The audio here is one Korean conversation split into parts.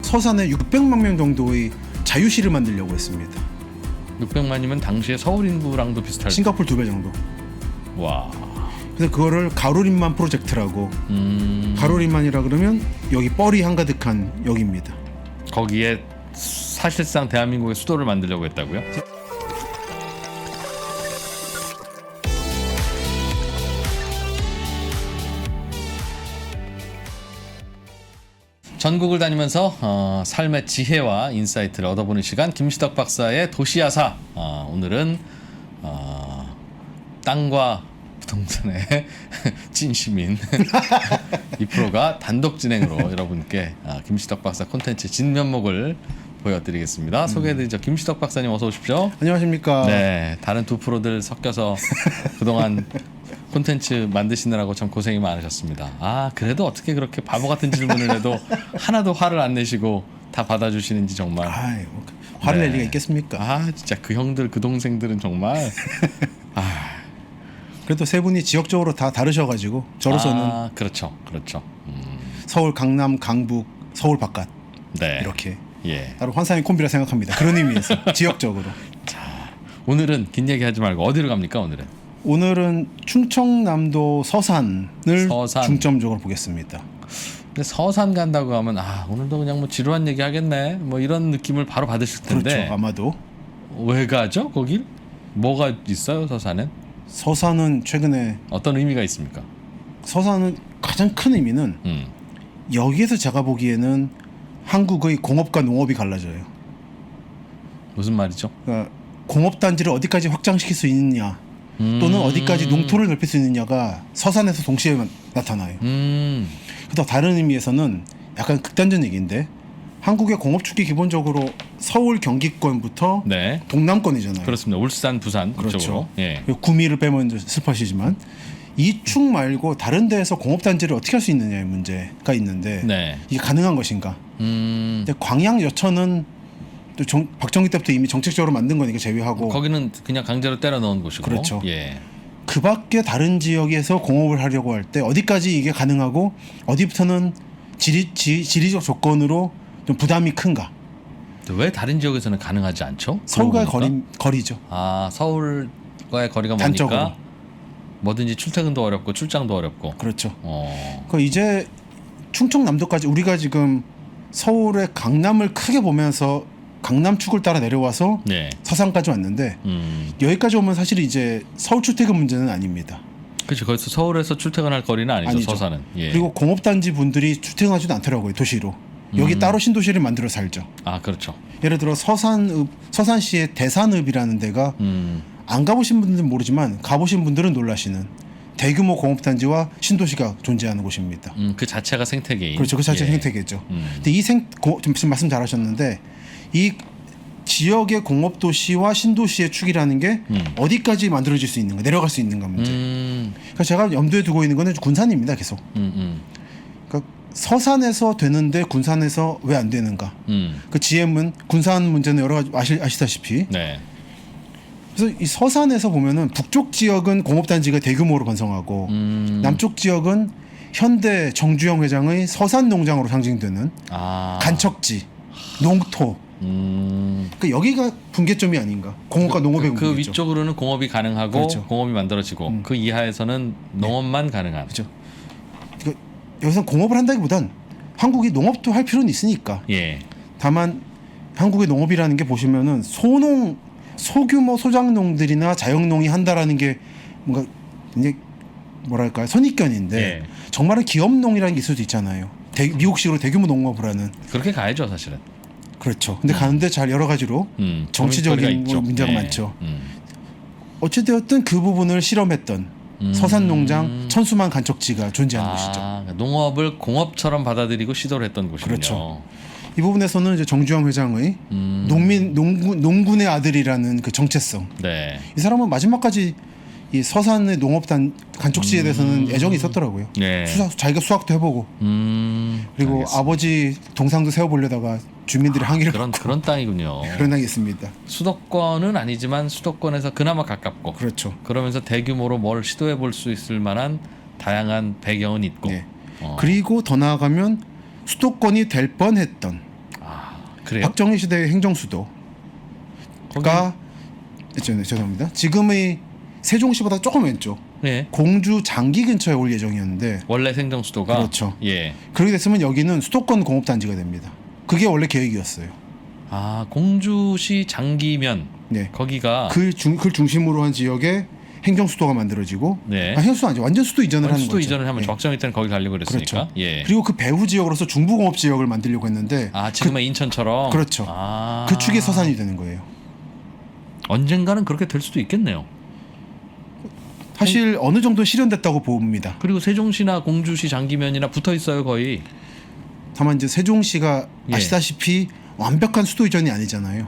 서산에 600만 명 정도의 자유시를 만들려고 했습니다. 600만이면 당시에 서울 인구랑도 비슷할. 싱가포르 2배 정도. 와. 그래서 그거를 가로림만 프로젝트라고. 가로림만이라 그러면 여기 뻘이 한가득한 여기입니다. 거기에 사실상 대한민국의 수도를 만들려고 했다고요? 전국을 다니면서 삶의 지혜와 인사이트를 얻어보는 시간, 김시덕 박사의 도시야사. 오늘은 땅과 부동산의 찐시민 이 프로가 단독 진행으로 여러분께 김시덕 박사 콘텐츠 진면목을 보여드리겠습니다. 소개해드리죠. 김시덕 박사님 어서 오십시오. 안녕하십니까. 네, 다른 두 프로들 섞여서 그동안 콘텐츠 만드시느라고 참 고생이 많으셨습니다. 그래도 어떻게 그렇게 바보 같은 질문을 해도 하나도 화를 안 내시고 다 받아주시는지 정말. 화를 낼 리가 있겠습니까? 진짜 그 형들 그 동생들은 정말. 그래도 세 분이 지역적으로 다 다르셔가지고 저로서는 그렇죠. 서울, 강남, 강북, 서울 바깥 네. 이렇게 예. 따로 환상의 콤비라 생각합니다. 그런 의미에서 지역적으로. 자, 오늘은 긴 얘기하지 말고 어디로 갑니까? 오늘은 충청남도 서산을 서산. 중점적으로 보겠습니다. 근데 서산 간다고 하면 오늘도 그냥 뭐 지루한 얘기 하겠네 뭐 이런 느낌을 바로 받으실 텐데. 그렇죠. 아마도. 왜 가죠? 거길? 뭐가 있어요? 서산은? 서산은 최근에 어떤 의미가 있습니까? 서산은 가장 큰 의미는 여기에서 제가 보기에는 한국의 공업과 농업이 갈라져요. 무슨 말이죠? 그러니까 공업단지를 어디까지 확장시킬 수 있느냐 또는 어디까지 농토를 넓힐 수 있느냐가 서산에서 동시에 나타나요. 또 다른 의미에서는 약간 극단적 얘기인데 한국의 공업축이 기본적으로 서울 경기권부터 네. 동남권이잖아요. 그렇습니다. 울산, 부산 그렇죠. 이쪽으로. 예. 구미를 빼면 슬퍼하시지만 이 축 말고 다른 데에서 공업단지를 어떻게 할 수 있느냐의 문제가 있는데 네. 이게 가능한 것인가. 근데 광양 여천은 또 박정희 때부터 이미 정책적으로 만든 거니까 제외하고 거기는 그냥 강제로 때려 넣은 곳이고. 그렇죠. 예. 그 밖에 다른 지역에서 공업을 하려고 할 때 어디까지 이게 가능하고 어디부터는 지리적 조건으로 좀 부담이 큰가. 왜 다른 지역에서는 가능하지 않죠? 서울과의 거리죠. 서울과의 거리가 단적으로. 머니까 뭐든지 출퇴근도 어렵고 출장도 어렵고. 그렇죠. 이제 충청남도까지 우리가 지금 서울의 강남을 크게 보면서 강남축을 따라 내려와서 네. 서산까지 왔는데 여기까지 오면 사실 이제 서울 출퇴근 문제는 아닙니다. 그렇죠. 거기서 서울에서 출퇴근할 거리는 아니죠. 서산은. 예. 그리고 공업단지 분들이 출퇴근하지도 않더라고요. 도시로. 여기 따로 신도시를 만들어 살죠. 그렇죠. 예를 들어 서산시의 대산읍이라는 데가 안 가보신 분들은 모르지만 가보신 분들은 놀라시는 대규모 공업단지와 신도시가 존재하는 곳입니다. 그 자체가 생태계인. 그렇죠. 그 자체가 생태계죠. 근데 지금 말씀 잘하셨는데 이 지역의 공업도시와 신도시의 축이라는 게 어디까지 만들어질 수 있는가, 내려갈 수 있는가 문제. 그러니까 제가 염두에 두고 있는 거는 군산입니다. 계속. 그러니까 서산에서 되는데 군산에서 왜 안 되는가. 그 GM은 군산 문제는 여러 가지 아시다시피. 네. 그래서 이 서산에서 보면은 북쪽 지역은 공업단지가 대규모로 번성하고 남쪽 지역은 현대 정주영 회장의 서산 농장으로 상징되는 간척지, 농토. 그러니까 여기가 분계점이 아닌가. 공업과 농업의 그 분계점. 위쪽으로는 공업이 가능하고 그렇죠. 공업이 만들어지고 그 이하에서는 농업만 가능한. 그렇죠. 그러니까 여기서 공업을 한다기보단 한국이 농업도 할 필요는 있으니까. 예. 다만 한국의 농업이라는 게 보시면은 소규모 소작농들이나 자영농이 한다라는 게 뭔가 이제 뭐랄까요 선입견인데 예. 정말은 기업농이라는 게 있을 수도 있잖아요. 미국식으로 대규모 농업을 하는. 그렇게 가야죠 사실은. 그렇죠. 근데 가는데 잘 여러 가지로 정치적인 문제가 많죠. 어찌되었든 그 부분을 실험했던 서산농장 천수만 간척지가 존재하는 곳이죠. 농업을 공업처럼 받아들이고 시도를 했던 곳이군요. 그렇죠. 이 부분에서는 이제 정주영 회장의 농군의 아들이라는 그 정체성. 네. 이 사람은 마지막까지 이 서산의 농업단 간척지에 대해서는 애정이 있었더라고요. 네. 자기가 수학도 해보고 그리고 알겠습니다. 아버지 동상도 세워보려다가 주민들이 항의를 그런 땅이군요. 그런 땅이 있습니다. 수도권은 아니지만 수도권에서 그나마 가깝고 그렇죠. 그러면서 대규모로 뭘 시도해 볼 수 있을 만한 다양한 배경은 있고. 네. 그리고 더 나아가면 수도권이 될 뻔했던 그래요? 박정희 시대의 행정수도가 죄송합니다. 지금의 세종시보다 조금 왼쪽 네. 공주 장기 근처에 올 예정이었는데 원래 행정수도가 그렇죠. 예. 그렇게 됐으면 여기는 수도권 공업단지가 됩니다. 그게 원래 계획이었어요. 아 공주시 장기면 네. 거기가 그 중심으로 한 지역에 행정수도가 만들어지고 네. 행정수도 아니죠. 완전 수도 이전을 하는 수도 거죠. 이전을 하면 네. 적정일 때는 거기 가려고 그랬으니까. 그렇죠. 예. 그리고 그 배후 지역으로서 중부공업 지역을 만들려고 했는데 아 지금의 인천처럼. 그렇죠. 아. 그 축이 서산이 되는 거예요. 언젠가는 그렇게 될 수도 있겠네요. 사실 어느 정도 실현됐다고 봅니다. 그리고 세종시나 공주시 장기면이나 붙어 있어요 거의. 다만 이제 세종시가 예. 아시다시피 완벽한 수도 이전이 아니잖아요.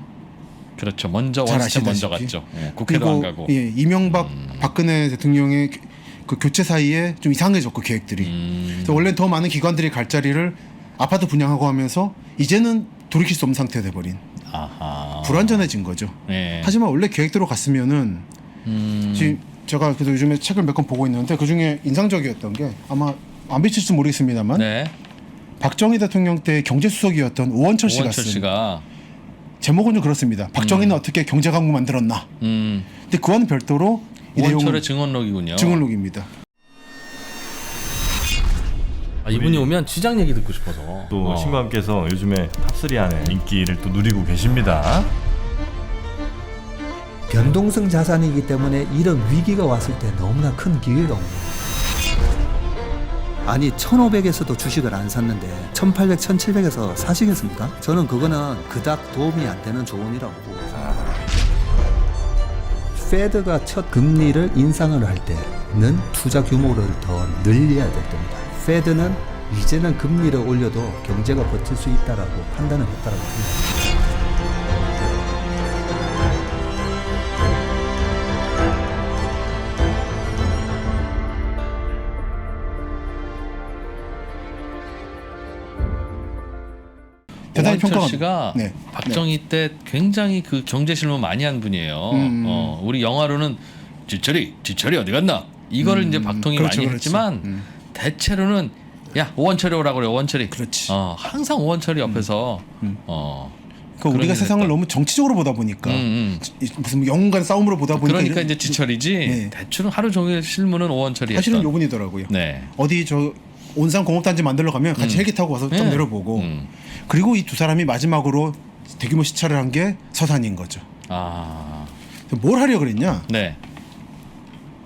그렇죠. 먼저 잘 원스텝 먼저 아시다시피. 갔죠. 예, 국회도 안 그리고 가고. 예, 이명박 박근혜 대통령의 그 교체 사이에 좀 이상해졌고 계획들이. 그래서 원래 더 많은 기관들이 갈 자리를 아파트 분양하고 하면서 이제는 돌이킬 수 없는 상태가 돼버린. 아하. 불완전해진 거죠. 예. 하지만 원래 계획대로 갔으면은 지금 제가 그래도 요즘에 책을 몇 권 보고 있는데 그 중에 인상적이었던 게 아마 안 비칠지 모르겠습니다만 네. 박정희 대통령 때 경제수석이었던 오원철 씨가 오원철 쓴 씨가. 제목은 좀 그렇습니다. 박정희는 어떻게 경제강국 만들었나. 근데 그와는 별도로 이 내용은 오원철의 증언록이군요. 증언록입니다. 아, 이분이 오면 시장 얘기 듣고 싶어서. 또 신과함께서 요즘에 탑3 안에 인기를 또 누리고 계십니다. 변동성 자산이기 때문에 이런 위기가 왔을 때 너무나 큰 기회가 옵니다. 아니 1500에서도 주식을 안 샀는데 1800, 1700에서 사시겠습니까? 저는 그거는 그닥 도움이 안 되는 조언이라고 보고 있습니다. 페드가 첫 금리를 인상을 할 때는 투자 규모를 더 늘려야 될 겁니다. 페드는 이제는 금리를 올려도 경제가 버틸 수 있다라고 판단을 했다라고 생각합니다. 대단히 오원철 평가가 씨가 네. 박정희 때 굉장히 그 경제 실무 많이 한 분이에요. 우리 영화로는 지철이 어디 갔나? 이거를 이제 박통이 그렇죠, 많이 그렇죠. 했지만 대체로는 야 오원철이 오라고 그래 오원철이. 그렇지. 항상 오원철이 옆에서 그러니까 우리가 일을 세상을 했다. 너무 정치적으로 보다 보니까 무슨 영웅간 싸움으로 보다 보니까 그러니까 이런- 이제 지철이지 네. 대충 하루 종일 실무는 오원철이 사실은 했던. 요분이더라고요. 네. 어디 저 온산 공업단지 만들러 가면 같이 헬기 타고 와서 좀 네. 내려보고 그리고 이 두 사람이 마지막으로 대규모 시찰을 한 게 서산인 거죠. 아, 뭘 하려 그랬냐? 네.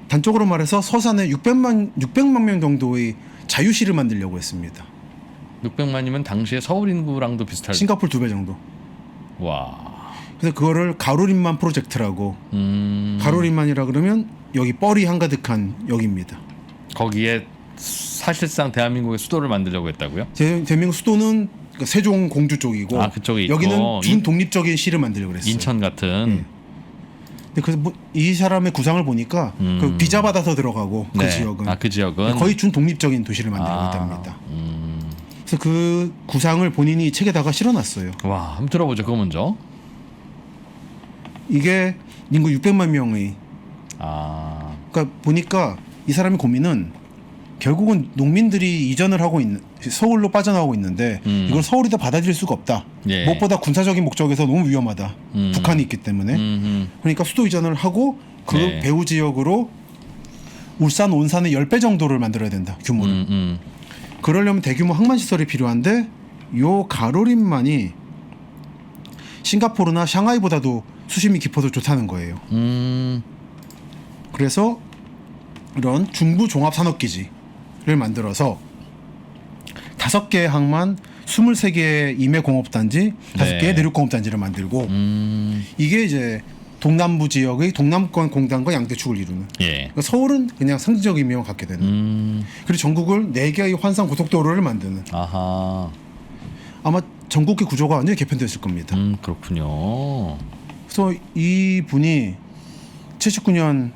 단적으로 말해서 서산에 600만 명 정도의 자유시를 만들려고 했습니다. 600만이면 당시에 서울 인구랑도 비슷할. 싱가포르 2배 정도. 와. 그래서 그거를 가로림만 프로젝트라고. 가로림만이라 그러면 여기 뻘이 한가득한 여기입니다. 거기에 사실상 대한민국의 수도를 만들려고 했다고요? 대한민국 수도는 그러니까 세종 공주 쪽이고 아, 그쪽에 있고. 여기는 준독립적인 시를 만들려고 그랬어요. 인천 같은. 근데 그래서 이 사람의 구상을 보니까 그 비자 받아서 들어가고 그 네. 지역은 그 지역은 거의 준독립적인 도시를 만들고 있답니다. 그래서 그 구상을 본인이 책에다가 실어놨어요. 와, 한번 들어보죠. 그거 먼저. 이게 인구 600만 명의 아, 그러니까 보니까 이 사람의 고민은 결국은 농민들이 이전을 하고 있는 서울로 빠져나오고 있는데 이걸 서울에다 받아들일 수가 없다. 예. 무엇보다 군사적인 목적에서 너무 위험하다. 북한이 있기 때문에. 그러니까 수도 이전을 하고 그 네. 배후 지역으로 울산, 온산의 10배 정도를 만들어야 된다. 규모를. 그러려면 대규모 항만 시설이 필요한데 요 가로림만이 싱가포르나 샹하이보다도 수심이 깊어서 좋다는 거예요. 그래서 이런 중부 종합 산업기지를 만들어서 5개의 항만, 23개의 임해공업단지, 5개의 네. 내륙공업단지를 만들고 이게 이제 동남부 지역의 동남권 공단과 양대축을 이루는. 예. 그러니까 서울은 그냥 상징적 의미만 갖게 되는. 그리고 전국을 4개의 환상 고속도로를 만드는. 아하. 아마 전국의 구조가 완전히 개편됐을 겁니다. 그렇군요. 그래서 이 분이 79년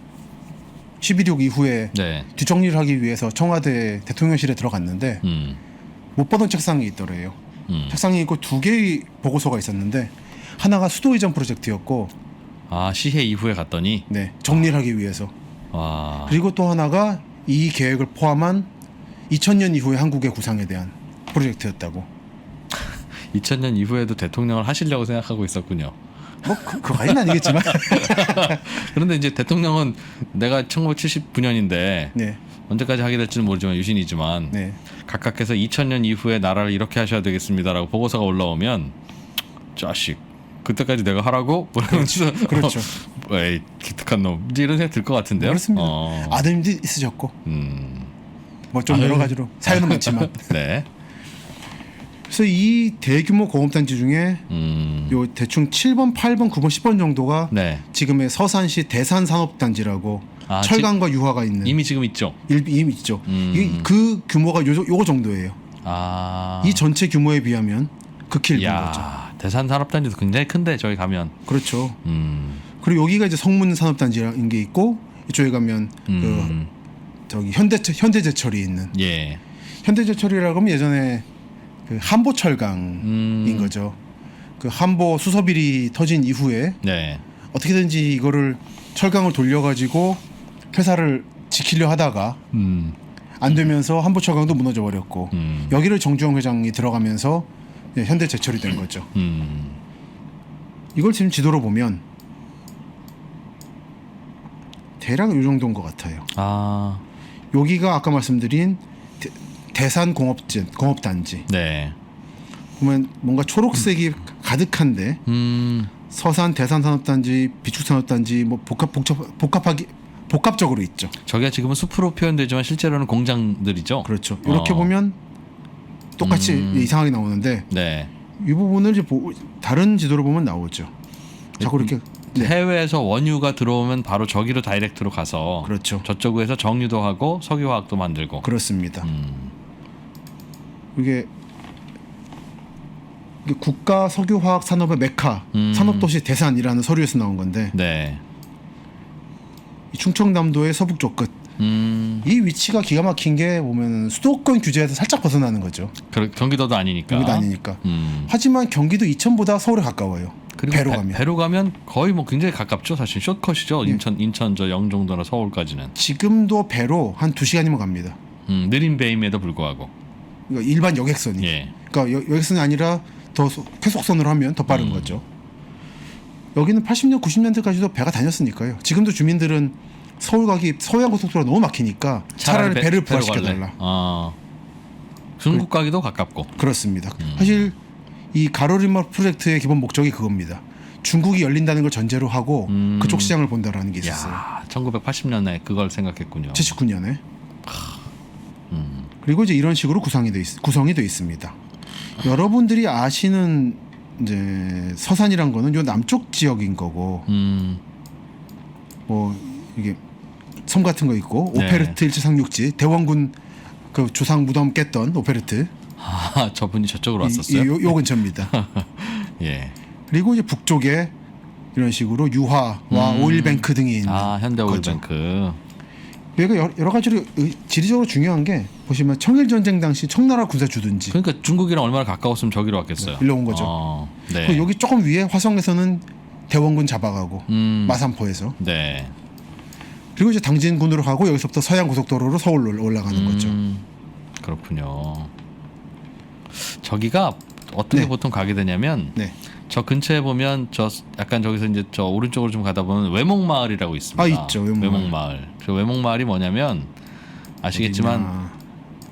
11.6 이후에 네. 뒷정리를 하기 위해서 청와대 대통령실에 들어갔는데 못 보던 책상이 있더래요. 책상이 있고 2개의 보고서가 있었는데 하나가 수도 이전 프로젝트였고 아, 시해 이후에 갔더니 네, 정리를 하기 위해서 와. 그리고 또 하나가 이 계획을 포함한 2000년 이후의 한국의 구상에 대한 프로젝트였다고. 2000년 이후에도 대통령을 하시려고 생각하고 있었군요. 뭐 그거까지는 아니겠지만. 그런데 이제 대통령은 내가 1979년인데 네. 언제까지 하게 될지는 모르지만 유신이지만 네. 각각께서 2000년 이후에 나라를 이렇게 하셔야 되겠습니다라고 보고서가 올라오면 자식 그때까지 내가 하라고? 그러면서 그렇죠. 에이 기특한 놈 이제 이런 생각 들 것 같은데요. 그렇습니다. 아드님도 있으셨고 뭐 좀 여러 가지로 사연은 많지만. 네. 그래서 이 대규모 공업단지 중에 요 대충 7번, 8번, 9번, 10번 정도가 네. 지금의 서산시 대산산업단지라고 아, 철강과 유화가 있는 이미 지금 있죠. 이미 있죠. 그 규모가 요거 정도예요. 아. 이 전체 규모에 비하면 극히 일부인 거죠. 야, 대산산업단지도 굉장히 큰데 저기 가면. 그렇죠. 그리고 여기가 이제 성문산업단지라는 게 있고 이쪽에 가면 그 저기 현대제철이 있는. 예. 현대제철이라고 하면 예전에 그 한보철강인 거죠. 그 한보 수소비리 터진 이후에 네. 어떻게든지 이거를 철강을 돌려가지고 회사를 지키려 하다가 안 되면서 한보철강도 무너져 버렸고 여기를 정주영 회장이 들어가면서 현대제철이 된 거죠. 이걸 지금 지도로 보면 대략 이 정도인 것 같아요. 아. 여기가 아까 말씀드린 대산 공업단지. 네. 보면 뭔가 초록색이 가득한데 서산 대산산업단지, 비축산업단지 뭐 복합적으로 있죠. 저게 지금은 숲으로 표현되지만 실제로는 공장들이죠. 그렇죠. 이렇게 보면 똑같이 이상하게 나오는데 네. 이 부분을 이제 다른 지도로 보면 나오죠. 자꾸 이렇게 네. 해외에서 원유가 들어오면 바로 저기로 다이렉트로 가서 그렇죠. 저쪽에서 정유도 하고 석유화학도 만들고. 그렇습니다. 이게 국가 석유화학 산업의 메카, 산업도시 대산이라는 서류에서 나온 건데 네. 이 충청남도의 서북쪽 끝. 이 위치가 기가 막힌 게 보면 수도권 규제에서 살짝 벗어나는 거죠. 경기도도 아니니까. 경기도 아니니까. 하지만 경기도 이천보다 서울에 가까워요. 그리고 배로 가면 거의 뭐 굉장히 가깝죠. 사실 숏컷이죠. 인천 저 영종도나 서울까지는. 지금도 배로 한 2시간이면 갑니다. 느린 배임에도 불구하고. 그러니까 일반 여객선이. 예. 그러니까 여객선이 아니라 더 쾌속선으로 하면 더 빠른 거죠. 여기는 80년, 90년대까지도 배가 다녔으니까요. 지금도 주민들은 서울 가기 서해안고속도로가 너무 막히니까 차라리 배를 부활시켜달라. 중국 가기도 가깝고. 그렇습니다. 사실 이 가로리마 프로젝트의 기본 목적이 그겁니다. 중국이 열린다는 걸 전제로 하고 그쪽 시장을 본다라는 게 있었어요. 야, 1980년에 그걸 생각했군요. 79년에. 그리고 이제 이런 식으로 구성이 돼 있습니다. 여러분들이 아시는 이제 서산이란 거는 요 남쪽 지역인 거고, 뭐 이게 섬 같은 거 있고 네. 오페르트 일제상륙지 대원군 그 조상 무덤 깼던 오페르트. 아, 저분이 저쪽으로 왔었어요. 요 근처입니다. 예. 그리고 이제 북쪽에 이런 식으로 유화와 오일뱅크 등이 있는. 현대 오일뱅크. 얘가 여러 가지로 지리적으로 중요한 게 보시면 청일 전쟁 당시 청나라 군사 주둔지. 그러니까 중국이랑 얼마나 가까웠으면 저기로 왔겠어요. 일로 온 거죠. 네. 그리고 여기 조금 위에 화성에서는 대원군 잡아가고 마산포에서. 네. 그리고 이제 당진군으로 가고 여기서부터 서해안 고속도로로 서울로 올라가는 거죠. 그렇군요. 저기가 어떻게 네. 보통 가게 되냐면 네. 저 근처에 보면 저 약간 저기서 이제 저 오른쪽으로 좀 가다 보면 외목마을이라고 있습니다. 아, 있죠. 외목마을. 그 외목마을이 뭐냐면 아시겠지만 어디냐.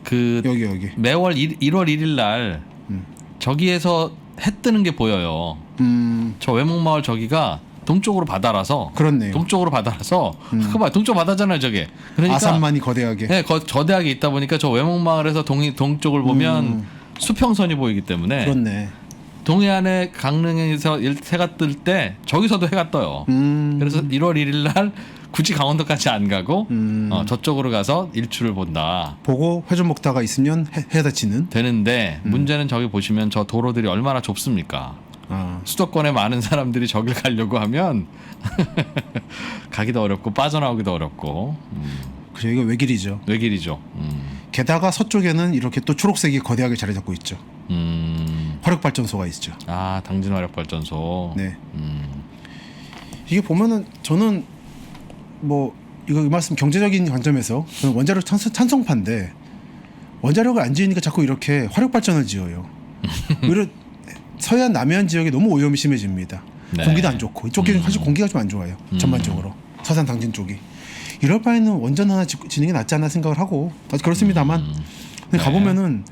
그 여기. 매월 1월 1일 날 저기에서 해 뜨는 게 보여요. 저 외목마을 저기가 동쪽으로 바다라서. 그렇네요. 동쪽으로 바다라서. 그거 봐, 동쪽 바다잖아요, 저게. 그러니까 아산만이 거대하게. 네, 저대하게 있다 보니까 저 외목마을에서 동쪽을 보면 수평선이 보이기 때문에. 그렇네. 동해안의 강릉에서 해가 뜰 때 저기서도 해가 떠요. 그래서 1월 1일 날 굳이 강원도까지 안 가고 저쪽으로 가서 일출을 본다. 보고 회전 먹다가 있으면 해다 치는. 되는데 문제는 저기 보시면 저 도로들이 얼마나 좁습니까? 수도권에 많은 사람들이 저길 가려고 하면 가기도 어렵고 빠져나오기도 어렵고. 그죠. 이거 외길이죠. 외길이죠. 게다가 서쪽에는 이렇게 또 초록색이 거대하게 자리 잡고 있죠. 화력발전소가 있죠. 아, 당진 화력발전소. 네. 이게 보면은 저는 뭐 이거 이 말씀 경제적인 관점에서 저는 원자력 찬성파인데 원자력을 안 지으니까 자꾸 이렇게 화력발전을 지어요. 오히려 서해안 남해안 지역이 너무 오염이 심해집니다. 네. 공기도 안 좋고 이쪽이 사실 공기가 좀 안 좋아요. 전반적으로 서산 당진 쪽이. 이럴 바에는 원전 하나 짓는 게 낫지 않나 생각을 하고 그렇습니다만 근데 네. 가보면은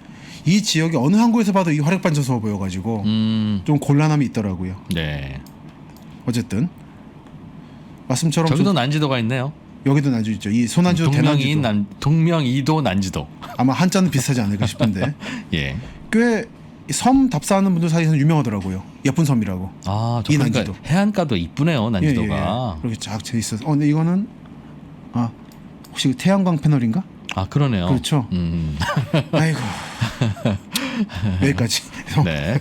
이 지역이 어느 항구에서 봐도 이 화력발전소가 보여가지고 좀 곤란함이 있더라고요. 네. 어쨌든 말씀처럼 저기도 난지도가 있네요. 여기도 난지도 있죠. 이 소난지도 대난지도 동명이도 난지도. 아마 한자는 비슷하지 않을까 싶은데 예. 꽤 섬 답사하는 분들 사이에서는 유명하더라고요. 예쁜 섬이라고. 아, 이 그러니까 난지도. 해안가도 이쁘네요, 난지도가. 이렇게 쫙 돼 있어서. 근데 이거는 혹시 태양광 패널인가? 아, 그러네요. 그렇죠. 아이고 여기까지. 네.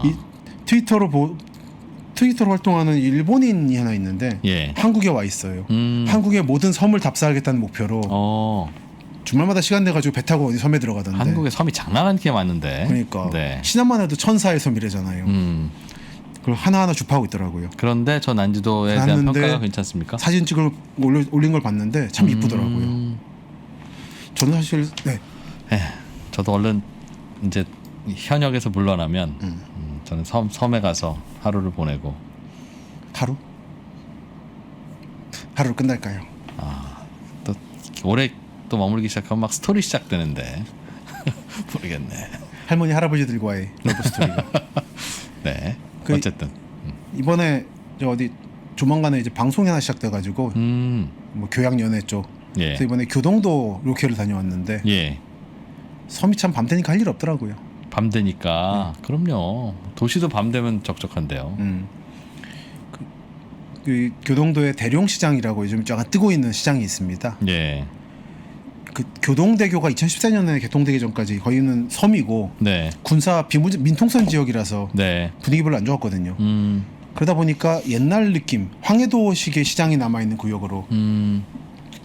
이 트위터로 활동하는 일본인이 하나 있는데 예. 한국에 와 있어요. 한국의 모든 섬을 답사하겠다는 목표로 주말마다 시간 내 가지고 배 타고 어디 섬에 들어가던데. 한국의 섬이 장난 아니게 많은데. 그러니까 네. 신안만 해도 천사의 섬이래잖아요. 그걸 하나하나 주파하고 있더라고요. 그런데 저 난지도에 대한 봤는데 평가가 괜찮습니까? 사진 찍을 올린 걸 봤는데 참 이쁘더라고요. 저는 사실 저도 얼른 이제 현역에서 물러나면 저는 섬에 가서 하루를 보내고. 하루 끝날까요? 또 올해 또 머물기 시작하면 막 스토리 시작되는데 모르겠네. 할머니 할아버지들과의 러브 스토리가. 네. 그 어쨌든 이번에 저 어디 조만간에 이제 방송이 하나 시작돼가지고 뭐 교양연애 쪽. 예. 그래서 이번에 교동도 로케를 다녀왔는데 예. 섬이 참 밤 되니까 할 일 없더라고요. 밤 되니까 그럼요. 도시도 밤 되면 적적한데요. 그 교동도에 대룡시장이라고 요즘 약간 뜨고 있는 시장이 있습니다. 예. 그 교동대교가 2014년에 개통되기 전까지 거기는 섬이고 네. 군사 민통선 지역이라서 네. 분위기 별로 안 좋았거든요. 그러다 보니까 옛날 느낌 황해도식의 시장이 남아있는 구역으로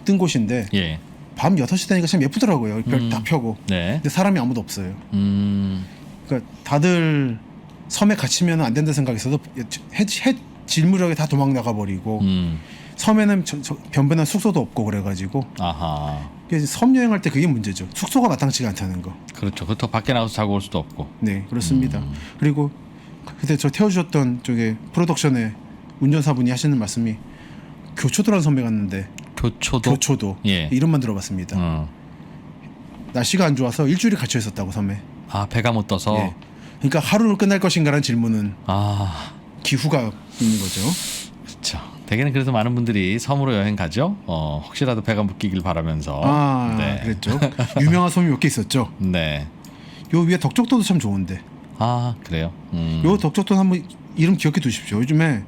뜬 곳인데 예. 밤 6시 되니까 참 예쁘더라고요. 별 다 펴고. 네. 근데 사람이 아무도 없어요. 그러니까 다들 섬에 갇히면 안 된다 생각했어도 해 질무력에 다 도망 나가버리고 섬에는 변변한 숙소도 없고 그래가지고 아하. 그래서 섬 여행할 때 그게 문제죠. 숙소가 마땅치가 않다는 거. 그렇죠. 그렇다고 밖에 나가서 자고 올 수도 없고. 네, 그렇습니다. 그리고 그때 저 태워주셨던 쪽에 프로덕션의 운전사분이 하시는 말씀이 교초도라는 섬에 갔는데 교초도 예. 이름만 들어봤습니다. 날씨가 안 좋아서 일주일이 갇혀 있었다고 섬에. 아, 배가 못 떠서. 예. 그러니까 하루로 끝날 것인가라는 질문은 아, 기후가 있는 거죠. 그렇죠. 대개는 그래서 많은 분들이 섬으로 여행 가죠. 혹시라도 배가 묶이길 바라면서. 네. 그랬죠. 유명한 섬이 몇 개 있었죠. 네. 요 위에 덕적도도 참 좋은데. 아, 그래요. 요 덕적도는 한번 이름 기억해 두십시오. 요즘에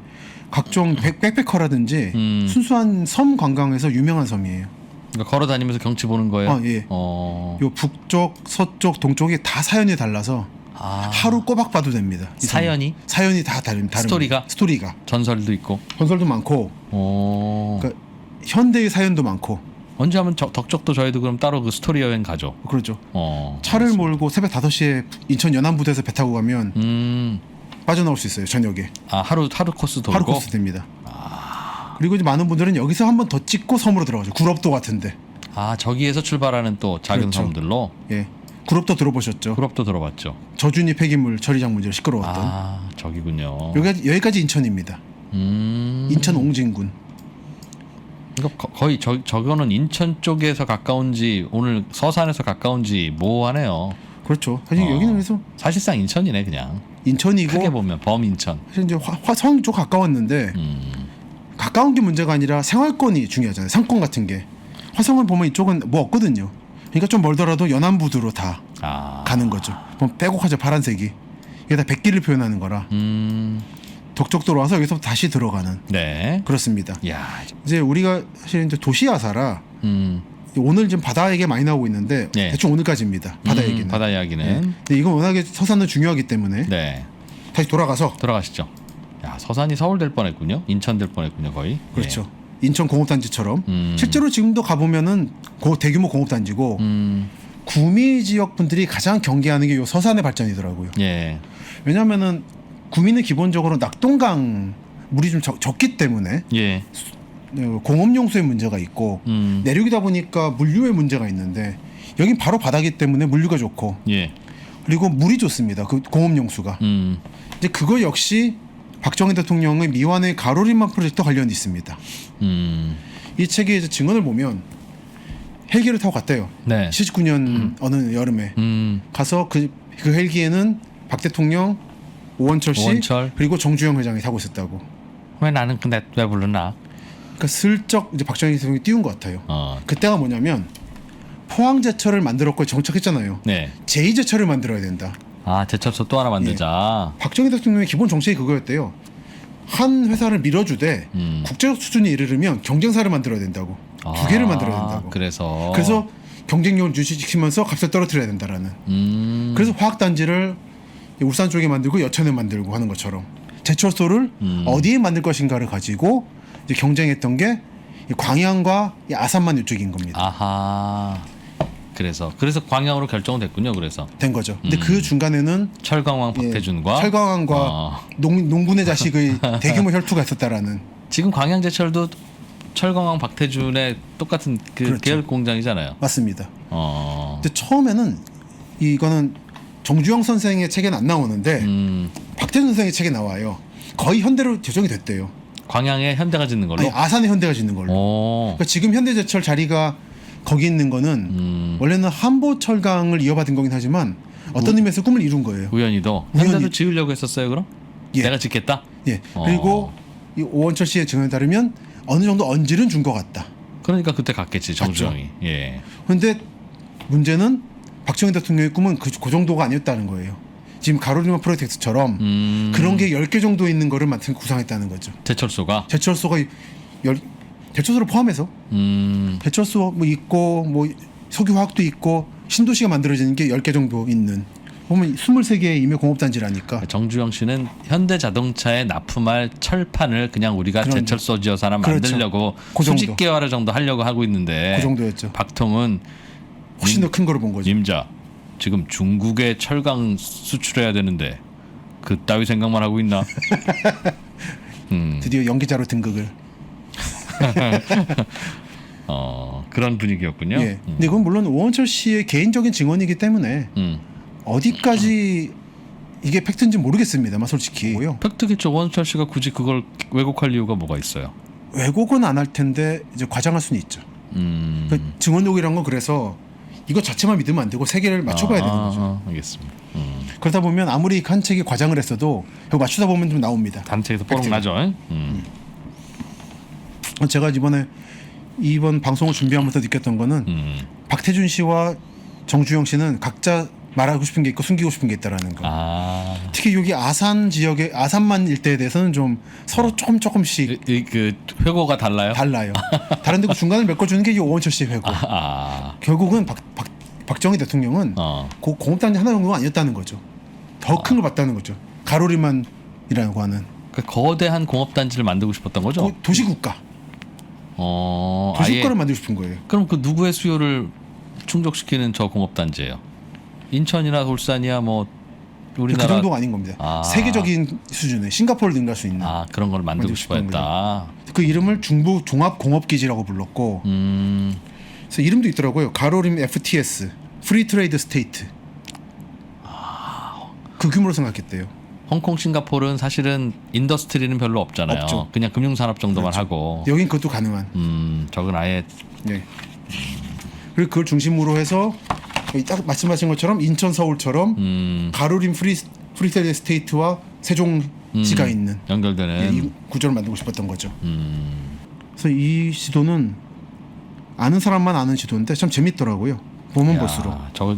각종 백패커라든지 순수한 섬 관광에서 유명한 섬이에요. 그러니까 걸어 다니면서 경치 보는 거예요. 예. 요 북쪽, 서쪽, 동쪽이 다 사연이 달라서 하루 꼬박 봐도 됩니다. 이 사연이? 사연이 다 다릅니다. 스토리가? 전설도 있고. 전설도 많고. 그러니까 현대의 사연도 많고. 언제 하면 덕적도 저희도 그럼 따로 그 스토리 여행 가죠. 그렇죠. 차를 몰고 새벽 5시에 인천 연안부두에서 배 타고 가면 빠져나올 수 있어요. 저녁에. 아, 하루 코스 돌고. 하루 코스 됩니다. 그리고 이제 많은 분들은 여기서 한 번 더 찍고 섬으로 들어가죠. 구럽도 같은데. 아, 저기에서 출발하는 또 작은 그렇죠. 섬들로. 예. 구럽도 들어보셨죠? 구럽도 들어봤죠. 저준이 폐기물 처리장 문제로 시끄러웠던. 아, 저기군요. 여기까지 인천입니다. 인천 옹진군. 그러니까 거의 저거는 인천 쪽에서 가까운지 오늘 서산에서 가까운지 모호하네요. 그렇죠. 사실 여기는 그래서 사실상 인천이네 그냥. 인천이고 크게 보면 범인천. 사실 이제 화성 쪽 가까웠는데 가까운 게 문제가 아니라 생활권이 중요하잖아요. 상권 같은 게. 화성을 보면 이쪽은 뭐 없거든요. 그러니까 좀 멀더라도 연안부두로 다 가는 거죠. 빼곡하죠. 파란색이. 이게 다 백기를 표현하는 거라. 덕적도로 와서 여기서 다시 들어가는. 네. 그렇습니다. 야. 이제 우리가 사실 이제 도시야사라 오늘 지금 바다 얘기 많이 나오고 있는데 네. 대충 오늘까지입니다. 바다 얘기는. 바다 이야기는. 네. 근데 이건 워낙에 서산은 중요하기 때문에 네. 다시 돌아가서 돌아가시죠. 야, 서산이 서울 될 뻔했군요. 인천 될 뻔했군요, 거의. 그렇죠. 예. 인천 공업단지처럼 실제로 지금도 가보면은 대규모 공업단지고 구미 지역 분들이 가장 경계하는 게 요 서산의 발전이더라고요. 예. 왜냐하면은 구미는 기본적으로 낙동강 물이 좀 적기 때문에 예. 공업용수의 문제가 있고 내륙이다 보니까 물류의 문제가 있는데 여긴 바로 바다기 때문에 물류가 좋고 예. 그리고 물이 좋습니다. 그 공업용수가. 이제 그거 역시 박정희 대통령의 미완의 가로림만 프로젝트와 관련이 있습니다. 이 책의 이제 증언을 보면 헬기를 타고 갔대요. 네. 79년 어느 여름에 가서 그 헬기에는 박 대통령, 오원철 씨 오원철. 그리고 정주영 회장이 타고 있었다고. 왜 나는 근데 왜 불렀나? 그러니까 슬쩍 이제 박정희 대통령이 띄운 것 같아요. 어. 그때가 뭐냐면 포항제철을 만들었고 정착했잖아요. 네. 제2제철을 만들어야 된다. 아 제철소 또 하나 만들자. 박정희 대통령의 기본 정책이 그거였대요. 한 회사를 밀어주되 국제적 수준에 이르르면 경쟁사를 만들어야 된다고. 두 개를 만들어야 된다고. 그래서 경쟁력을 유지시키면서 값을 떨어뜨려야 된다라는. 그래서 화학단지를 울산 쪽에 만들고 여천에 만들고 하는 것처럼 제철소를 어디에 만들 것인가를 가지고 이제 경쟁했던 게 이 광양과 이 아산만 이쪽인 겁니다. 아하. 그래서 광양으로 결정됐군요. 그래서 된 거죠. 근데 그 중간에는 철강왕 박태준과 철강왕과 농군의 자식의 대규모 혈투가 있었다라는. 지금 광양제철도 철강왕 박태준의 똑같은 그 그렇죠. 계열 공장이잖아요. 맞습니다. 어. 근데 처음에는 이거는 정주영 선생의 책에는 안 나오는데 박태준 선생의 책에 나와요. 거의 현대로 제정이 됐대요. 광양에 현대가 짓는 걸로. 아니, 아산에 현대가 짓는 걸로. 그러니까 지금 현대제철 자리가 거기 있는 거는 원래는 한보철강을 이어받은 거긴 하지만 어떤 의미에서 꿈을 이룬 거예요. 우연히도 현대도 지으려고 했었어요. 그럼 예. 내가 짓겠다. 예. 그리고 이 오원철 씨의 증언에 따르면 어느 정도 언질은 준 것 같다. 그러니까 그때 갔겠지 정주영이. 예. 그런데 문제는 박정희 대통령의 꿈은 그 정도가 아니었다는 거예요. 지금 가로리마 프로젝트처럼 그런 게 10개 정도 있는 거를 구상했다는 거죠. 제철소가. 제철소가 제철소를 포함해서 제철소 뭐 있고 뭐 석유화학도 있고 신도시가 만들어지는 게 10개 정도 있는. 보면 23개의 임의 공업단지라니까. 정주영 씨는 현대자동차에 납품할 철판을 그냥 우리가 제철소 지어서 하나 그렇죠. 만들려고 그 정도. 수직 개화를 정도 하려고 하고 있는데 그 정도였죠. 박통은 훨씬 더 큰 거를 본 거죠. 임자 지금 중국에 철강 수출해야 되는데 그따위 생각만 하고 있나? 드디어 연기자로 등극을. 그런 분위기였군요. 예. 근데 그건 물론 오원철 씨의 개인적인 증언이기 때문에 어디까지 이게 팩트인지 모르겠습니다만 솔직히. 팩트겠죠. 원철 씨가 굳이 그걸 왜곡할 이유가 뭐가 있어요? 왜곡은 안 할 텐데 이제 과장할 수는 있죠. 그 증언록이란 건 그래서 이거 자체만 믿으면 안 되고 세 개를 맞춰봐야 되는 거죠. 알겠습니다. 그러다 보면 아무리 한 책이 과장을 했어도 그거 맞추다 보면 좀 나옵니다. 단체에서 뽀록 나죠. 제가 이번 방송을 준비하면서 느꼈던 거는 박태준 씨와 정주영 씨는 각자 말하고 싶은 게 있고 숨기고 싶은 게 있다라는 거. 특히 여기 아산 지역의 아산만 일대에 대해서는 좀 서로 조금씩 그 회고가 달라요? 달라요. 다른데 그 중간을 메꿔주는 게 이 오원철 씨의 회고. 결국은 박정희 대통령은 그 공업단지 하나 정도가 아니었다는 거죠. 더 큰 걸 봤다는 거죠. 가로리만이라고 하는. 그 거대한 공업단지를 만들고 싶었던 거죠? 도시국가. 도시국가를 만들고 싶은 거예요. 그럼 그 누구의 수요를 충족시키는 저 공업단지예요? 인천이나 울산이야 뭐 우리나라 그 정도가 아닌 겁니다. 세계적인 수준의 싱가포르를 능가할 수 있는. 그런 걸 만들고 싶어 했다. 그 이름을 중부 종합공업기지라고 불렀고 그래서 이름도 있더라고요. 가로림 FTS 프리 트레이드 스테이트. 그 규모로 생각했대요. 홍콩, 싱가포르는 사실은 인더스트리는 별로 없잖아요. 없죠. 그냥 금융산업 정도만 그렇죠. 하고. 여긴 그것도 가능한. 저건 아예. 네. 그리고 그걸 중심으로 해서 딱 말씀하신 것처럼 인천, 서울처럼 가로림 프리스타일 스테이트와 세종시가 있는 연결되는 이 구조를 만들고 싶었던 거죠. 그래서 이 지도는 아는 사람만 아는 지도인데 참 재밌더라고요. 보면 볼수록. 저거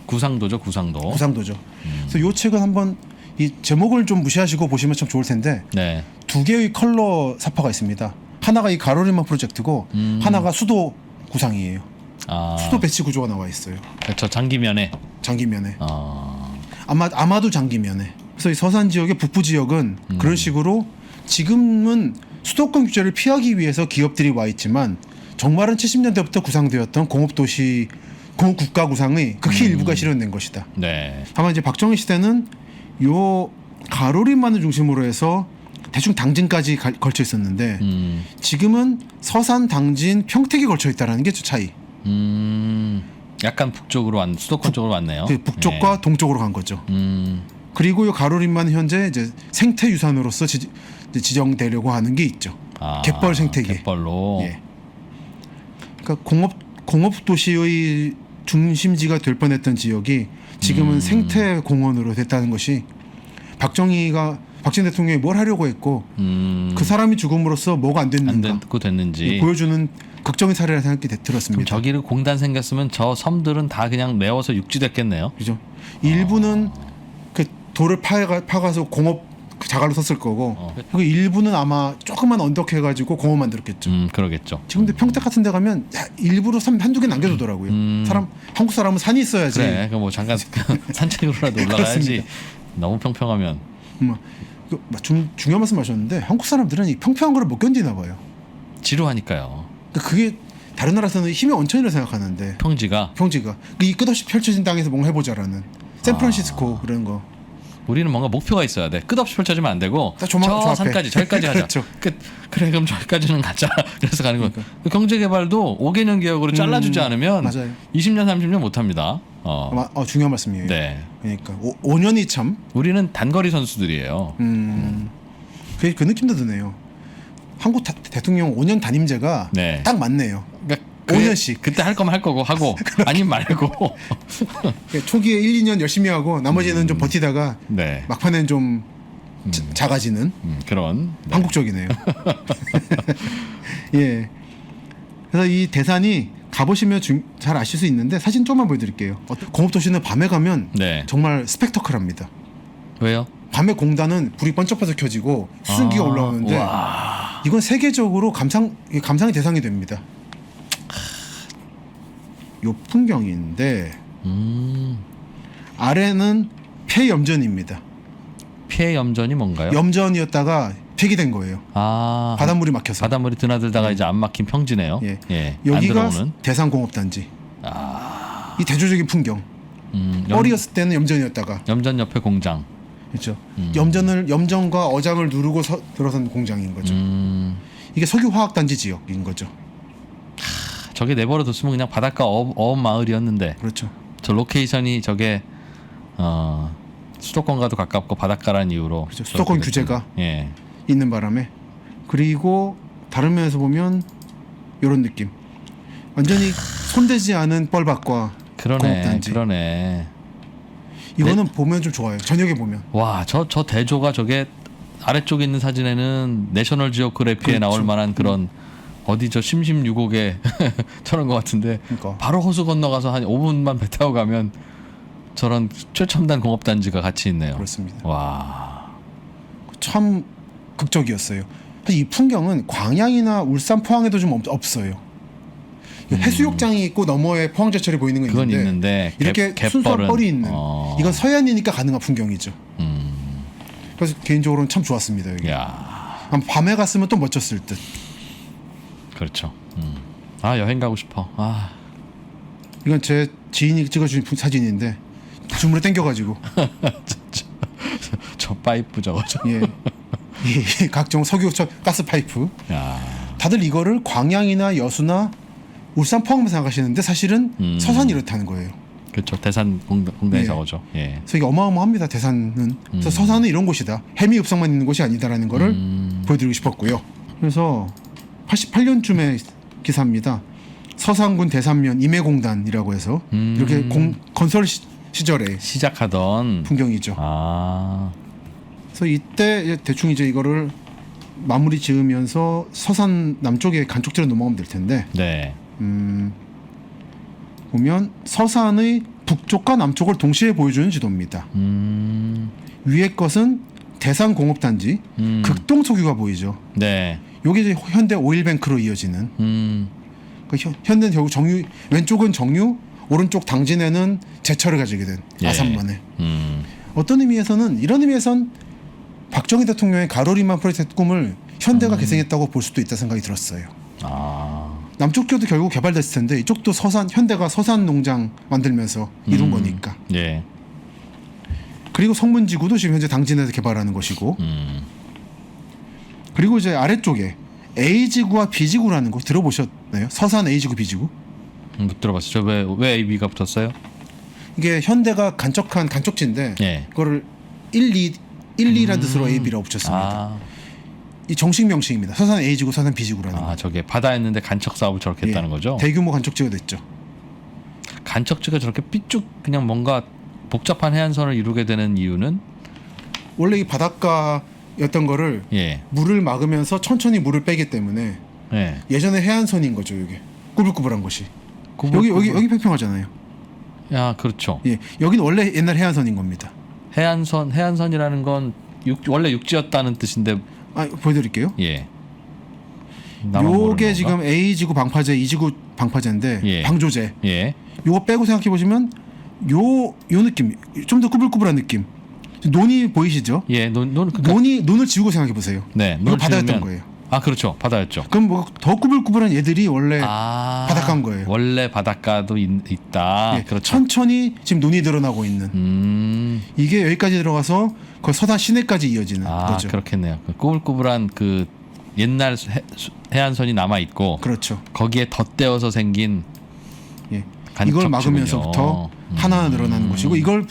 구상도죠, 구상도. 구상도죠. 그래서 이 책은 한번 이 제목을 좀 무시하시고 보시면 참 좋을 텐데 네. 두 개의 컬러 사파가 있습니다. 하나가 이 가로리마 프로젝트고 하나가 수도 구상이에요. 수도 배치 구조가 나와 있어요. 저 장기면에. 장기면에. 아마도 장기면에. 그래서 이 서산 지역의 북부 지역은 그런 식으로 지금은 수도권 규제를 피하기 위해서 기업들이 와 있지만 정말은 70년대부터 구상되었던 공업도시, 공업국가 구상의 극히 일부가 실현된 것이다. 네. 다만 이제 박정희 시대는 요 가로림만을 중심으로 해서 대충 당진까지 걸쳐 있었는데 지금은 서산, 당진, 평택이 걸쳐 있다라는 게 저 차이. 약간 북쪽으로 수도권 쪽으로 왔네요. 그 북쪽과 예. 동쪽으로 간 거죠. 그리고 이 가로림만 현재 이제 생태유산으로서 지정되려고 하는 게 있죠. 갯벌 생태계. 갯벌로. 예. 그러니까 공업 도시의 중심지가 될 뻔했던 지역이 지금은 생태 공원으로 됐다는 것이 박정희 대통령이 뭘 하려고 했고 그 사람이 죽음으로써 뭐가 안 됐는가 안 됐는지 보여주는 극적인 사례라 생각이 그럼 들었습니다. 저기를 공단 생겼으면 저 섬들은 다 그냥 메워서 육지됐겠네요. 그죠? 일부는 그 돌을 파가서 공업 자갈로 썼을 거고 그리고 일부는 아마 조금만 언덕해가지고 공업 만들었겠죠. 그러겠죠. 지금도 평택 같은 데 가면 일부러 한두 개 남겨두더라고요. 한국 사람은 산이 있어야지. 그래, 뭐 잠깐 산책으로라도 올라가야지. 너무 평평하면. 중요한 말씀하셨는데 한국 사람들은 이 평평한 걸 못 견디나 봐요. 지루하니까요. 그게 다른 나라에서는 힘의 원천이라고 생각하는데 평지가 이 끝없이 펼쳐진 땅에서 뭔가 해보자라는 샌프란시스코 그런 거. 우리는 뭔가 목표가 있어야 돼. 끝없이 펼쳐지면 안 되고 저 저 앞에. 산까지 저기까지 하자. 그렇죠. 그래 그럼 저기까지는 가자. 그래서 가는 거예요. 경제개발도 5개년 계획으로 잘라주지 않으면 맞아요. 20년 30년 못합니다. 중요한 말씀이에요. 네. 그러니까 5년이 참 우리는 단거리 선수들이에요. 그 느낌도 드네요. 한국 대통령 5년 단임제가 네. 딱 맞네요. 그러니까 5년씩. 그때 할 거면 할 거고 하고 아니면 말고. 초기에 1, 2년 열심히 하고 나머지는 좀 버티다가 네. 막판엔 좀 작아지는 그런 네. 한국적이네요. 예. 그래서 이 대산이 가보시면 잘 아실 수 있는데 사진 좀만 보여드릴게요. 공업도시는 밤에 가면 네. 정말 스펙터클합니다. 왜요? 밤에 공단은 불이 번쩍번쩍 켜지고 수증기가 올라오는데 우와. 이건 세계적으로 감상의 대상이 됩니다. 요 풍경인데 아래는 폐염전입니다. 폐염전이 뭔가요? 염전이었다가 폐기된 거예요. 바닷물이 막혀서. 바닷물이 드나들다가 이제 안 막힌 평지네요. 예. 예. 여기가 안 들어오는. 대산공업단지. 이 대조적인 풍경. 어리였을 때는 염전이었다가. 염전 옆에 공장. 그렇죠. 염전과 어장을 누르고 들어선 공장인 거죠. 이게 석유화학단지 지역인 거죠. 저게 내버려 뒀으면 그냥 바닷가 어업 마을이었는데. 그렇죠. 저 로케이션이 저게 수도권과도 가깝고 바닷가라는 이유로. 그렇죠. 수도권 규제가 예. 있는 바람에. 그리고 다른 면에서 보면 이런 느낌. 완전히 손대지 않은 뻘밭과 공업단지. 그러네. 이거는 보면 좀 좋아요. 저녁에 보면. 와, 저 대조가 저게 아래쪽에 있는 사진에는 내셔널 지오그래피에 그렇죠. 나올 만한 그런 어디 저 심심 유곡에 저런 것 같은데 그러니까. 바로 호수 건너가서 한 5분만 배 타고 가면 저런 최첨단 공업단지가 같이 있네요. 그렇습니다. 와, 참 극적이었어요. 사실 이 풍경은 광양이나 울산, 포항에도 좀 없어요. 해수욕장이 있고 너머에 포항제철이 보이는 건 그건 있는데 있는데 이렇게 순수한 뻘이 있는 이건 서해안이니까 가능한 풍경이죠. 그래서 개인적으로는 참 좋았습니다. 여기. 야, 아마 밤에 갔으면 또 멋졌을 듯. 그렇죠. 여행 가고 싶어. 이건 제 지인이 찍어준 사진인데 줌으로 당겨가지고 저 파이프 저거죠. 예. 예, 각종 석유 가스 파이프. 야, 다들 이거를 광양이나 여수나 울산, 포항만 생각하시는데 사실은 서산이 이렇다는 거예요. 그렇죠. 대산 공단이 예. 저거죠. 예. 그래서 이게 어마어마합니다. 대산은. 그래서 서산은 이런 곳이다. 해미읍성만 있는 곳이 아니다라는 거를 보여드리고 싶었고요. 그래서 88년쯤의 기사입니다. 서산군 대산면 임해공단이라고 해서 이렇게 건설 시절에 시작하던 풍경이죠. 그래서 이때 대충 이제 이거를 마무리 지으면서 서산 남쪽에 간쪽지로 넘어가면 될 텐데 네. 보면 서산의 북쪽과 남쪽을 동시에 보여주는 지도입니다. 위에 것은 대산공업단지 극동 석유가 보이죠. 네. 요게 이제 현대 오일뱅크로 이어지는 현대는 결국 정유, 왼쪽은 정유, 오른쪽 당진에는 제철을 가지게 된 예. 아산만에. 어떤 의미에서는 이런 의미에선 박정희 대통령의 가로리만 프로젝트 꿈을 현대가 계승했다고 볼 수도 있다 생각이 들었어요. 남쪽 교도 결국 개발됐을 텐데 이쪽도 현대가 서산 농장 만들면서 이룬 거니까. 예. 그리고 성문지구도 지금 현재 당진에서 개발하는 것이고. 그리고 이제 아래쪽에 A지구와 B지구라는 거 들어보셨나요? 서산 A지구, B지구? 못 들어봤어요. 저 왜 AB가 붙었어요? 이게 현대가 간척한 간척지인데 예. 그거를 1,2라는 뜻으로 AB라고 붙였습니다. 이 정식 명칭입니다. 서산 A지구, 서산 B지구라는 거. 저게 바다였는데 간척 사업을 저렇게 했다는 거죠? 대규모 간척지가 됐죠. 간척지가 저렇게 삐쭉 그냥 뭔가 복잡한 해안선을 이루게 되는 이유는 원래 이 바닷가였던 거를 예. 물을 막으면서 천천히 물을 빼기 때문에 예. 예전에 해안선인 거죠. 이게 꾸불꾸불한 것이. 꾸불꾸불. 여기 평평하잖아요. 야, 그렇죠. 예, 여기는 원래 옛날 해안선인 겁니다. 해안선이라는 건 원래 육지였다는 뜻인데 보여드릴게요. 예. 요게 지금 A지구 방파제, E지구 방파제인데 예. 방조제. 예. 요거 빼고 생각해 보시면 요 느낌, 좀 더 꾸불꾸불한 느낌. 논이 보이시죠? 예. 그러니까, 논을 지우고 생각해 보세요. 네. 이거 바다였던 거예요. 그렇죠. 바다였죠. 그럼 뭐 더 꾸불꾸불한 얘들이 원래 바닷가인 거예요. 원래 바닷가도 있다. 예, 그렇죠. 천천히 지금 논이 드러나고 있는. 이게 여기까지 들어가서 그 서산 시내까지 이어지는 거죠. 그렇겠네요. 그 꾸불꾸불한 그 옛날 해안선이 남아 있고, 그렇죠. 거기에 덧대어서 생긴 예. 간척지군요. 이걸 막으면서부터 하나하나 늘어나는 것이고 이걸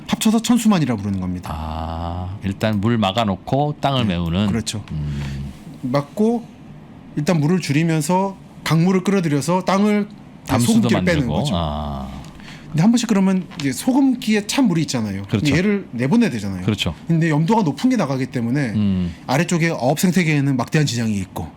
합쳐서 천수만이라 부르는 겁니다. 일단 물 막아놓고 땅을 메우는. 그렇죠. 막고 일단 물을 줄이면서 강물을 끌어들여서 땅을 담수도 소금기를 빼는 만들고. 거죠. 근데 한 번씩 그러면 이제 소금기에 찬 물이 있잖아요. 그렇죠. 얘를 내보내야 되잖아요. 그렇죠. 근데 염도가 높은 게 나가기 때문에 아래쪽에 어업 생태계에는 막대한 지장이 있고.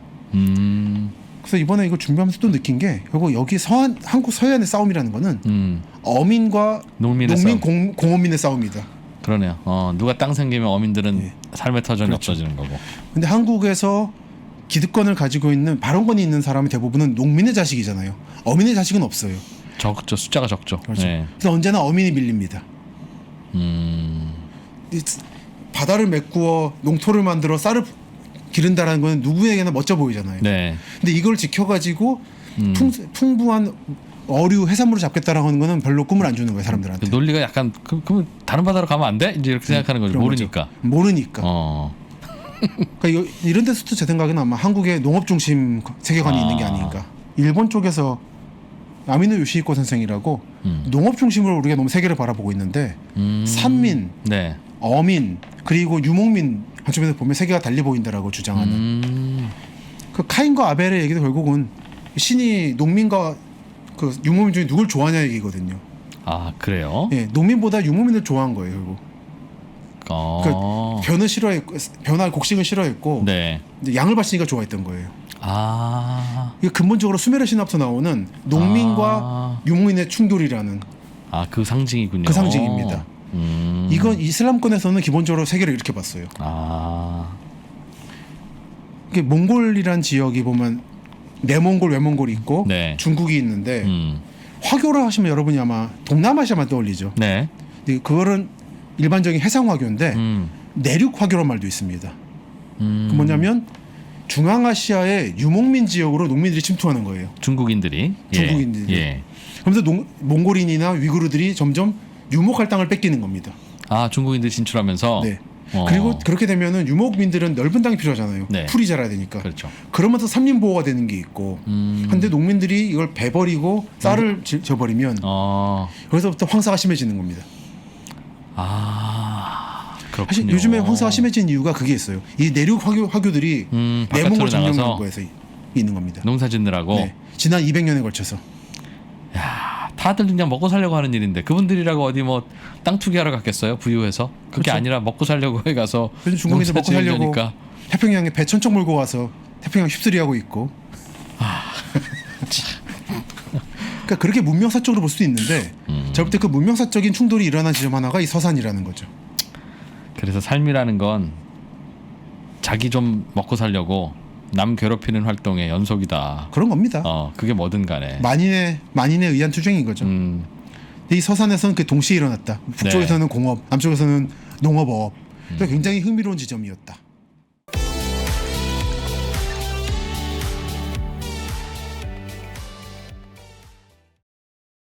그래서 이번에 이걸 준비하면서 또 느낀 게 결국 여기 한국 서해안의 싸움이라는 거는 어민과 농민의 공업민의 싸움이다. 그러네요. 누가 땅 생기면 어민들은 예. 삶의 터전이 그렇죠. 없어지는 거고. 근데 한국에서 기득권을 가지고 있는 발언권이 있는 사람이 대부분은 농민의 자식이잖아요. 어민의 자식은 없어요. 적죠. 숫자가 적죠. 그렇죠. 네. 그래서 언제나 어민이 밀립니다. 바다를 메꾸어 농토를 만들어 쌀을 기른다라는 건 누구에게나 멋져 보이잖아요. 네. 근데 이걸 지켜가지고 풍부한 어류 해산물을 잡겠다라고 하는 거는 별로 꿈을 안 주는 거예요, 사람들한테. 그 논리가 약간 그러면 다른 바다로 가면 안 돼? 이제 이렇게 생각하는 거죠. 그런 모르니까. 거죠. 모르니까. 그러니까 이런 데서부터 제 생각에는 아마 한국의 농업 중심 세계관이 있는 게 아닌가. 일본 쪽에서 아미노 요시히코 선생이라고 농업 중심으로 우리가 너무 세계를 바라보고 있는데 산민, 네. 어민 그리고 유목민 한쪽에서 보면 세계가 달리 보인다라고 주장하는 그 카인과 아벨의 얘기도 결국은 신이 농민과 그 유목민 중에 누굴 좋아하냐 얘기거든요. 그래요? 예, 농민보다 유목민을 좋아한 거예요, 결국. 그 변을 싫어했고 변화 곡식은 싫어했고 네. 이제 양을 바치니까 좋아했던 거예요. 이게 근본적으로 수메르 신화부터 나오는 농민과 유목민의 충돌이라는 그 상징이군요. 그 상징입니다. 이건 이슬람권에서는 기본적으로 세계를 이렇게 봤어요. 이게 몽골이란 지역이 보면 내몽골, 외몽골이 있고 네. 중국이 있는데 화교라 하시면 여러분이 아마 동남아시아만 떠올리죠. 네. 근데 그거는 일반적인 해상 화교인데 내륙 화교란 말도 있습니다. 그 뭐냐면 중앙아시아의 유목민 지역으로 농민들이 침투하는 거예요. 중국인들이. 중국인들이. 예. 그러면서 몽골인이나 위구르들이 점점 유목할 땅을 뺏기는 겁니다. 중국인들이 진출하면서. 네. 그리고 그렇게 되면은 유목민들은 넓은 땅이 필요하잖아요. 네. 풀이 자라야 되니까. 그렇죠. 그러면서 삼림 보호가 되는 게 있고. 근데 농민들이 이걸 베버리고 쌀을 져버리면 여기서부터 황사가 심해지는 겁니다. 그렇군요. 사실 요즘에 황사가 심해진 이유가 그게 있어요. 이 내륙 화교들이 내몽골 점령 나가서 연구에서 있는 겁니다. 농사 짓느라고. 네. 지난 200년에 걸쳐서. 다들 그냥 먹고 살려고 하는 일인데 그분들이라고 어디 뭐 땅 투기하러 갔겠어요? 부유해서. 그게 그렇죠. 아니라 먹고 살려고 해가서 요즘 중국인들 먹고 살려고 지으려니까. 태평양에 배 천척 몰고 와서 태평양 휩쓸이하고 있고. 그러니까 그렇게 문명사적으로 볼 수도 있는데 제가 볼 때 그 문명사적인 충돌이 일어난 지점 하나가 이 서산이라는 거죠. 그래서 삶이라는 건 자기 좀 먹고 살려고 남 괴롭히는 활동의 연속이다. 그런 겁니다. 그게 뭐든 간에. 만인에 의한 투쟁인 거죠. 근데 이 서산에서는 그 동시에 일어났다. 북쪽에서는 공업, 남쪽에서는 농업업. 굉장히 흥미로운 지점이었다.